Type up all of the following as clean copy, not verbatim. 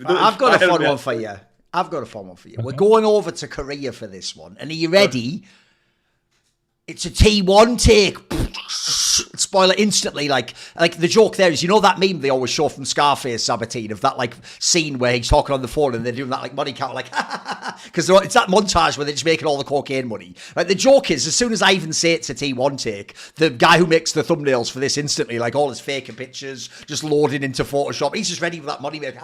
I've got a fun one for you. We're going over to Korea for this one. And are you ready? It's a T1 take. Spoiler instantly. Like the joke there is, you know that meme they always show from Scarface, Sabatine, of that like scene where he's talking on the phone and they're doing that like money count, like because it's that montage where they're just making all the cocaine money. Like the joke is, as soon as I even say it's a T1 take, the guy who makes the thumbnails for this instantly, like all his fake pictures just loading into Photoshop, he's just ready for that money maker.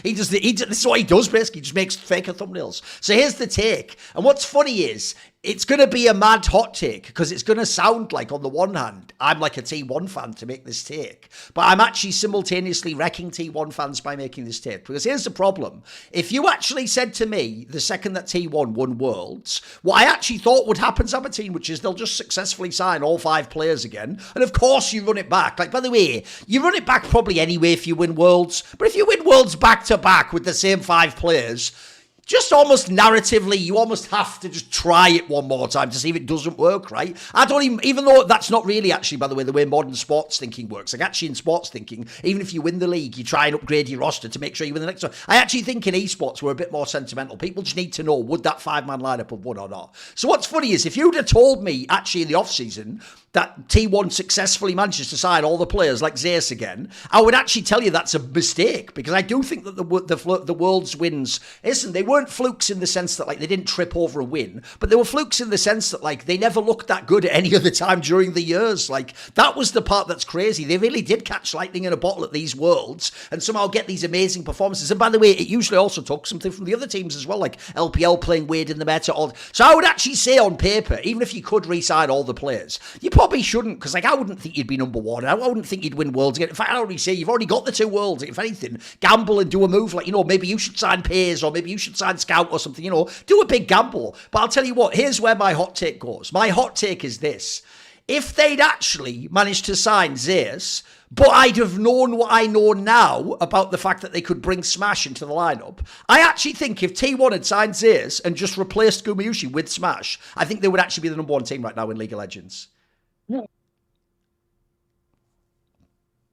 This is what he does basically. He just makes faker thumbnails. So here's the take, and what's funny is, it's going to be a mad hot take because it's going to sound like, on the one hand, I'm like a T1 fan to make this take, but I'm actually simultaneously wrecking T1 fans by making this take. Because here's the problem. If you actually said to me the second that T1 won Worlds, what I actually thought would happen, Sabatine, which is they'll just successfully sign all 5 players again. And of course you run it back. Like, by the way, you run it back probably anyway if you win Worlds. But if you win Worlds back to back with the same 5 players, just almost narratively, you almost have to just try it one more time to see if it doesn't work, right? I don't even though that's not really actually, by the way modern sports thinking works. Like, actually in sports thinking, even if you win the league, you try and upgrade your roster to make sure you win the next one. I actually think in esports we're a bit more sentimental. People just need to know, would that 5-man lineup have won or not? So what's funny is, if you'd have told me actually in the off-season that T1 successfully manages to sign all the players like Zeus again, I would actually tell you that's a mistake, because I do think that the World's wins, listen, they weren't flukes in the sense that like they didn't trip over a win, but they were flukes in the sense that like they never looked that good at any other time during the years. Like, that was the part that's crazy. They really did catch lightning in a bottle at these Worlds and somehow get these amazing performances. And by the way, it usually also took something from the other teams as well, like LPL playing weird in the meta. So I would actually say on paper, even if you could re-sign all the players, you probably shouldn't, because like I wouldn't think you'd be number 1. I wouldn't think you'd win Worlds again. In fact, I already say you've already got the 2 Worlds. If anything, gamble and do a move like, maybe you should sign Pays, or maybe you should sign Scout or something, do a big gamble. But I'll tell you what, here's where my hot take goes. My hot take is this. If they'd actually managed to sign Zeus, but I'd have known what I know now about the fact that they could bring Smash into the lineup, I actually think if T1 had signed Zeus and just replaced Gumayusi with Smash, I think they would actually be the number 1 team right now in League of Legends.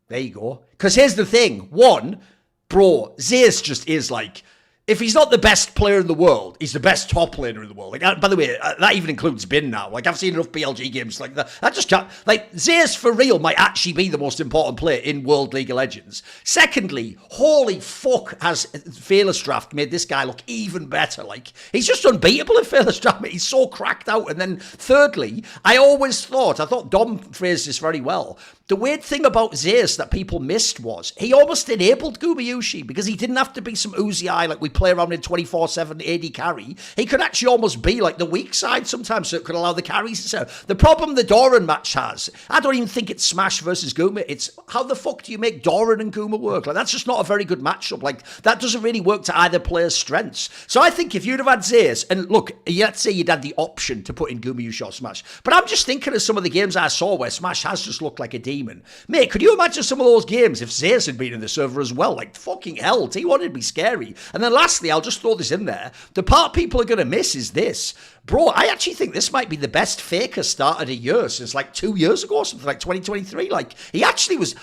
There you go. Because here's the thing. One, bro, Zeus just is like, if he's not the best player in the world, he's the best top laner in the world. Like, by the way, that even includes Bin now. Like, I've seen enough BLG games like that. I just can't. Like, Zeus for real might actually be the most important player in World League of Legends. Secondly, holy fuck, has Fearless Draft made this guy look even better. Like, he's just unbeatable in Fearless Draft. He's so cracked out. And then thirdly, I thought Dom phrased this very well. The weird thing about Zeus that people missed was he almost enabled Gumayusi, because he didn't have to be some Uzi eye like we play around in 24/7 AD carry. He could actually almost be like the weak side sometimes, so it could allow the carries to serve. The problem the Doran match has, I don't even think it's Smash versus Guma. It's how the fuck do you make Doran and Guma work? Like, that's just not a very good matchup. Like, that doesn't really work to either player's strengths. So I think if you'd have had Zeus, and look, let's say you'd had the option to put in Gumayusi or Smash, but I'm just thinking of some of the games I saw where Smash has just looked like a demon. Mate, could you imagine some of those games if Zeus had been in the server as well? Like, fucking hell, T1 would be scary. And then lastly, I'll just throw this in there. The part people are going to miss is this. Bro, I actually think this might be the best Faker start of a year since like 2 years ago or something, like 2023. Like, he actually was,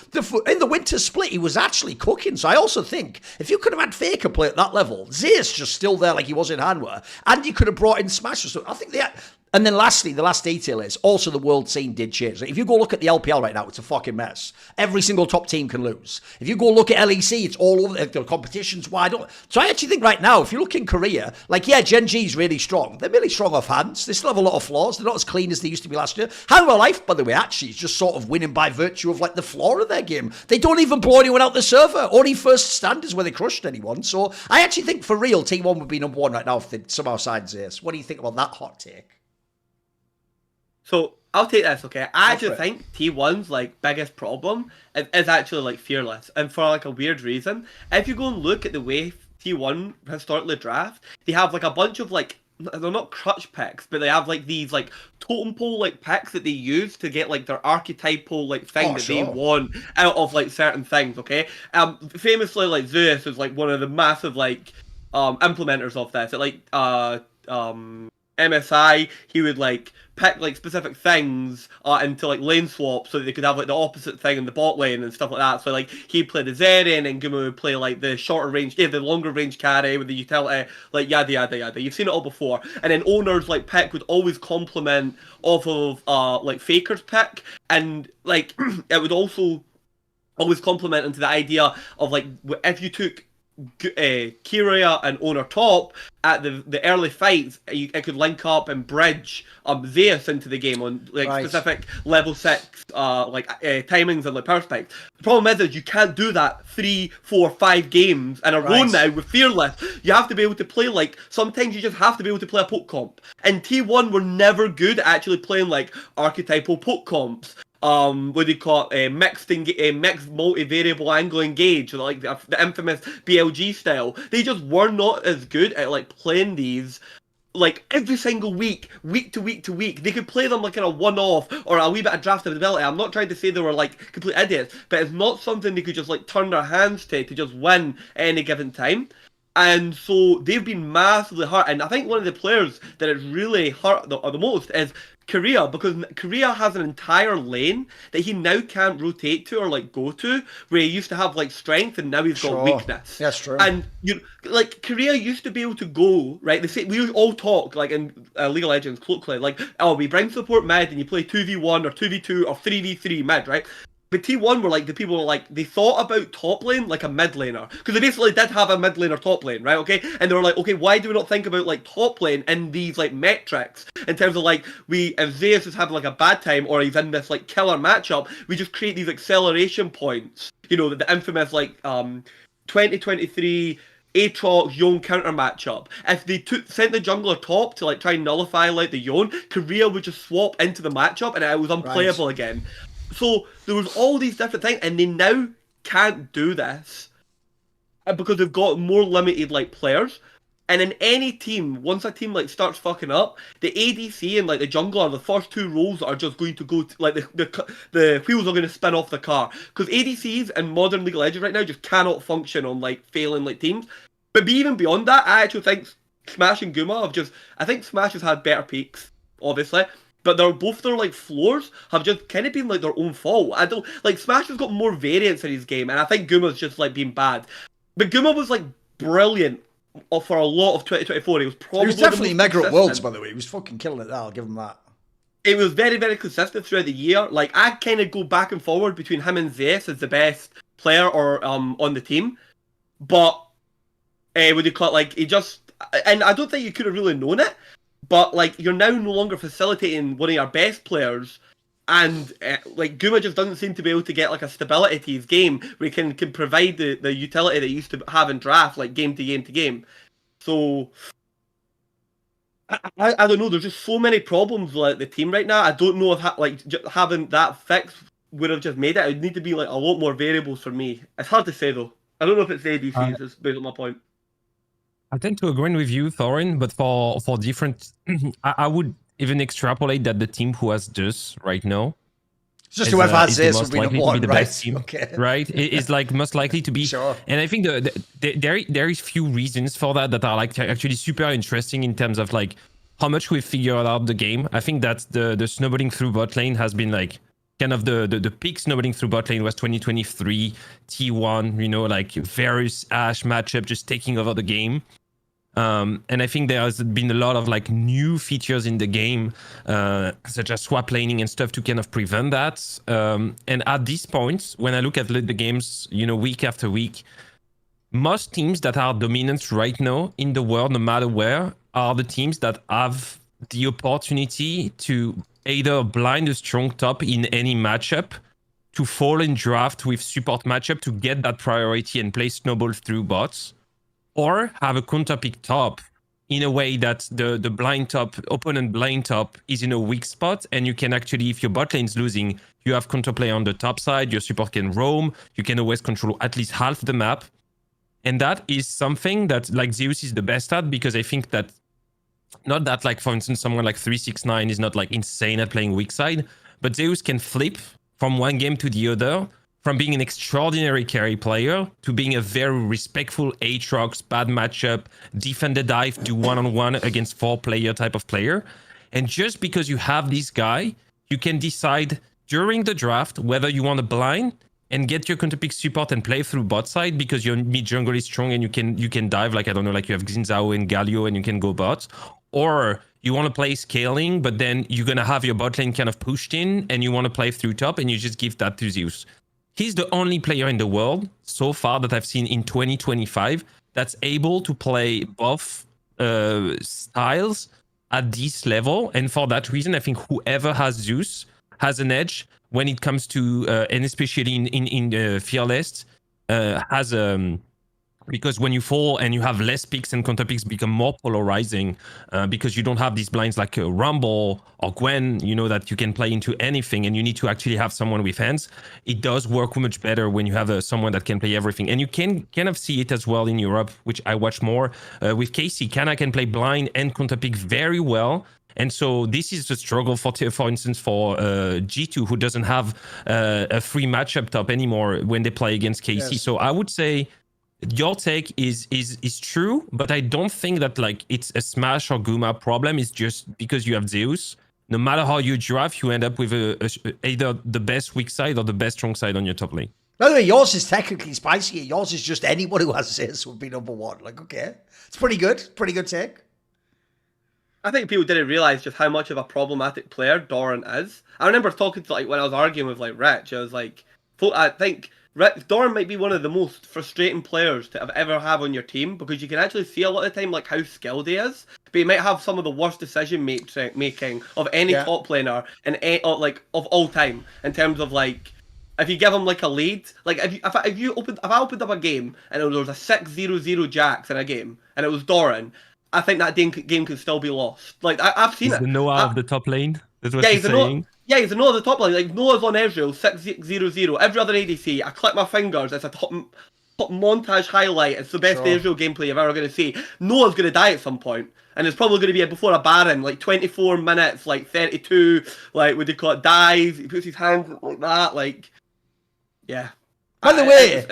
in the winter split, he was actually cooking. So I also think if you could have had Faker play at that level, Zeus just still there like he was in Hanwha, and you could have brought in Smash or something. I think and then lastly, the last detail is also the world scene did change. Like, if you go look at the LPL right now, it's a fucking mess. Every single top team can lose. If you go look at LEC, it's all over. The competition's wide open. So I actually think right now, if you look in Korea, like, yeah, Gen G's really strong. They're really strong off hands. They still have a lot of flaws. They're not as clean as they used to be last year. Hanwha Life, by the way, actually is just sort of winning by virtue of like the floor of their game. They don't even blow anyone out the server. Only first stand is where they crushed anyone. So I actually think for real, T1 would be number 1 right now if they somehow signed Zeus. What do you think about that hot take? So I'll take this, okay? I actually think T1's like biggest problem is actually like Fearless, and for like a weird reason. If you go and look at the way T1 historically draft, they have like a bunch of like, they're not crutch picks, but they have like these like totem pole like picks that they use to get like their archetypal like thing they want out of like certain things, okay? Famously, like Zeus is like one of the massive like implementers of this. It like MSI, he would like pick like specific things into like lane swap so that they could have like the opposite thing in the bot lane and stuff like that. So like he'd play the Zerion and Guma would play like the shorter range, the longer range carry with the utility, like yada yada yada. You've seen it all before. And then owners like pick would always complement off of like Faker's pick, and like it would also always complement into the idea of like if you took Kyria and Owner top at the early fights, it could link up and bridge Zeus into the game on like specific level 6 timings and like power spikes. The problem is you can't do that 3, 4, 5 games in a row now with Fearless. You have to be able to play like sometimes you just have to be able to play a poke comp. And T1 were never good at actually playing like archetypal poke comps. What do you call it? Mixed multivariable angle engage, or like the infamous BLG style. They just were not as good at like playing these like every single week to week to week. They could play them like in a one-off or a wee bit of draftability. I'm not trying to say they were like complete idiots, but it's not something they could just like turn their hands to just win at any given time. And so they've been massively hurt. And I think one of the players that has really hurt the most is Korea, because Korea has an entire lane that he now can't rotate to or like go to, where he used to have like strength and now he's got weakness. That's true. And you like Korea used to be able to go right. They say we all talk like in League of Legends colloquially, like we bring support mid and you play 2v1 or 2v2 or 3v3 mid, right? But T1 were like, the people were like, they thought about top lane like a mid laner. Because they basically did have a mid laner top lane, right? Okay? And they were like, okay, why do we not think about like top lane in these like metrics? In terms of like, if Zeus is having like a bad time or he's in this like killer matchup, we just create these acceleration points. You know, the infamous like 2023 Aatrox Yone counter matchup. If they sent the jungler top to like try and nullify like the Yone, Korea would just swap into the matchup and it was unplayable again. So there was all these different things, and they now can't do this because they've got more limited like players. And in any team, once a team like starts fucking up, the ADC and like the jungler, the first 2 roles are just going to go to, like the wheels are going to spin off the car, because ADCs in modern League of Legends right now just cannot function on like failing like teams. But even beyond that, I actually think Smash and Guma I think Smash has had better peaks, obviously. But their like floors have just kind of been like their own fault. I don't like Smash has got more variance in his game, and I think Guma's just like been bad. But Guma was like brilliant for a lot of 2024. He was definitely mega at Worlds, by the way. He was fucking killing it. I'll give him that. It was very, very consistent throughout the year. Like I kind of go back and forward between him and Zeus as the best player or on the team. But what do you call it? Like he just, and I don't think you could have really known it. But like you're now no longer facilitating one of your best players, and like Guma just doesn't seem to be able to get like a stability to his game where he can provide the utility that he used to have in draft, like game to game to game. So I don't know. There's just so many problems with like the team right now. I don't know if having that fixed would have just made it. It would need to be like a lot more variables for me. It's hard to say though. I don't know if it's ADCs. Is basically my point. I tend to agree with you, Thorin, but for different, I would even extrapolate that the team who has Zeus right now, just whoever has Zeus would be the best team, right? Is like most likely to be. Sure. And I think there is few reasons for that are like actually super interesting in terms of like how much we've figured out the game. I think that the snowballing through bot lane has been like kind of the peak snowballing through bot lane was 2023 T1, you know, like Varus Ashe matchup just taking over the game. And I think there has been a lot of like new features in the game, such as swap laning and stuff to kind of prevent that. And at this point, when I look at the games, you know, week after week, most teams that are dominant right now in the world, no matter where, are the teams that have the opportunity to either blind a strong top in any matchup, to fall in draft with support matchup to get that priority and play snowball through bots, or have a counter pick top in a way that the blind top, opponent blind top is in a weak spot, and you can actually, if your bot lane's losing, you have counterplay on the top side, your support can roam, you can always control at least half the map. And that is something that like Zeus is the best at, because I think that, not that like, for instance, someone like 369 is not like insane at playing weak side, but Zeus can flip from one game to the other from being an extraordinary carry player to being a very respectful Aatrox, bad matchup, defend the dive, do one-on-one against 4-player type of player. And just because you have this guy, you can decide during the draft whether you want to blind and get your counterpick support and play through bot side because your mid jungle is strong and you can dive, like, I don't know, like you have Xin Zhao and Galio and you can go bot. Or you want to play scaling, but then you're going to have your bot lane kind of pushed in and you want to play through top and you just give that to Zeus. He's the only player in the world so far that I've seen in 2025 that's able to play both styles at this level. And for that reason, I think whoever has Zeus has an edge when it comes to, and especially in Fearless, has because when you fall and you have less picks and counter picks become more polarizing because you don't have these blinds like Rumble or Gwen, you know, that you can play into anything and you need to actually have someone with hands. It does work much better when you have someone that can play everything. And you can kind of see it as well in Europe, which I watch more with Casey. Kana can play blind and counter pick very well. And so this is the struggle for instance, for G2, who doesn't have a free matchup top anymore when they play against KC. Yes. So I would say your take is true, but I don't think that like it's a Smash or Guma problem. It's just because you have Zeus. No matter how you draft, you end up with either the best weak side or the best strong side on your top lane. By the way, yours is technically spicier. Yours is just anyone who has Zeus would be number one. Like, okay, it's pretty good. Pretty good take. I think people didn't realize just how much of a problematic player Doran is. I remember talking to, like, when I was arguing with, like, Rich, I was like, I think Doran might be one of the most frustrating players to ever have on your team because you can actually see a lot of the time, like, how skilled he is, but he might have some of the worst decision making of any top laner and like of all time in terms of, like, if you give him like a lead, like if I opened up a game and there was a 6-0-0 Jax in a game and it was Doran, I think that game could still be lost. Like, I've seen it. He's the Noah of the top lane. That's what he's saying. He's the Noah of the top lane. Like, Noah's on Ezreal, 6-0-0. Every other ADC, I click my fingers. It's a top montage highlight. It's the best Ezreal gameplay you're ever going to see. Noah's going to die at some point. And it's probably going to be before a Baron, like 24 minutes, like 32, like, what do you call it, dives. He puts his hands like that, like, yeah. By the way,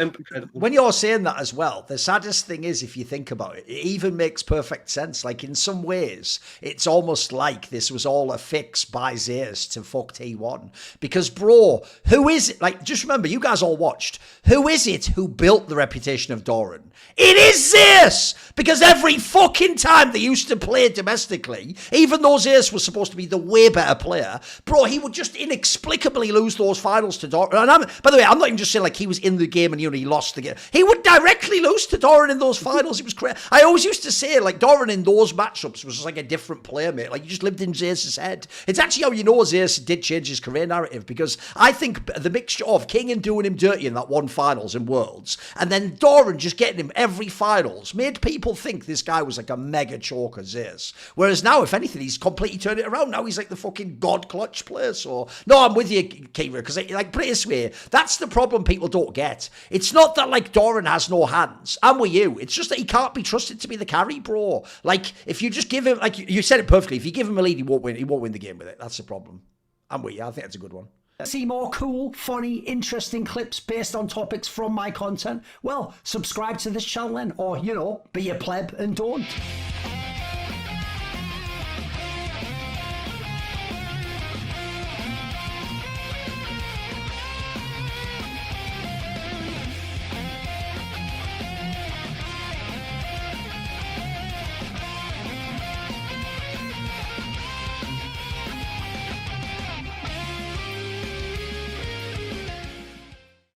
when you're saying that as well, the saddest thing is, if you think about it, it even makes perfect sense. Like, in some ways, it's almost like this was all a fix by Zeus to fuck T1. Because, bro, who is it? Like, just remember, you guys all watched. Who is it who built the reputation of Doran? It is Zeus! Because every fucking time they used to play domestically, even though Zeus was supposed to be the way better player, bro, he would just inexplicably lose those finals to Doran. And by the way, I'm not even just saying like he was in the game and he lost the game. He would directly lose to Doran in those finals. It was crazy. I always used to say, like, Doran in those matchups was just like a different player, mate. Like, you just lived in Zeus's head. It's actually how you know Zeus did change his career narrative, because I think the mixture of King and doing him dirty in that one finals in Worlds, and then Doran just getting him every finals, made people think this guy was like a mega choker, Zeus. Whereas now, if anything, he's completely turned it around. Now he's like the fucking god clutch player. So, no, I'm with you, Kira, because, like, put it this way, that's the problem people don't get. It's not that, like, Doran has no hands. I'm with you. It's just that he can't be trusted to be the carry, bro. Like, if you just give him, like, you said it perfectly, if you give him a lead, he won't win. He won't win the game with it. That's the problem. I'm with you. I think that's a good one. See more cool, funny, interesting clips based on topics from my content? Well, subscribe to this channel then, or, you know, be a pleb and don't.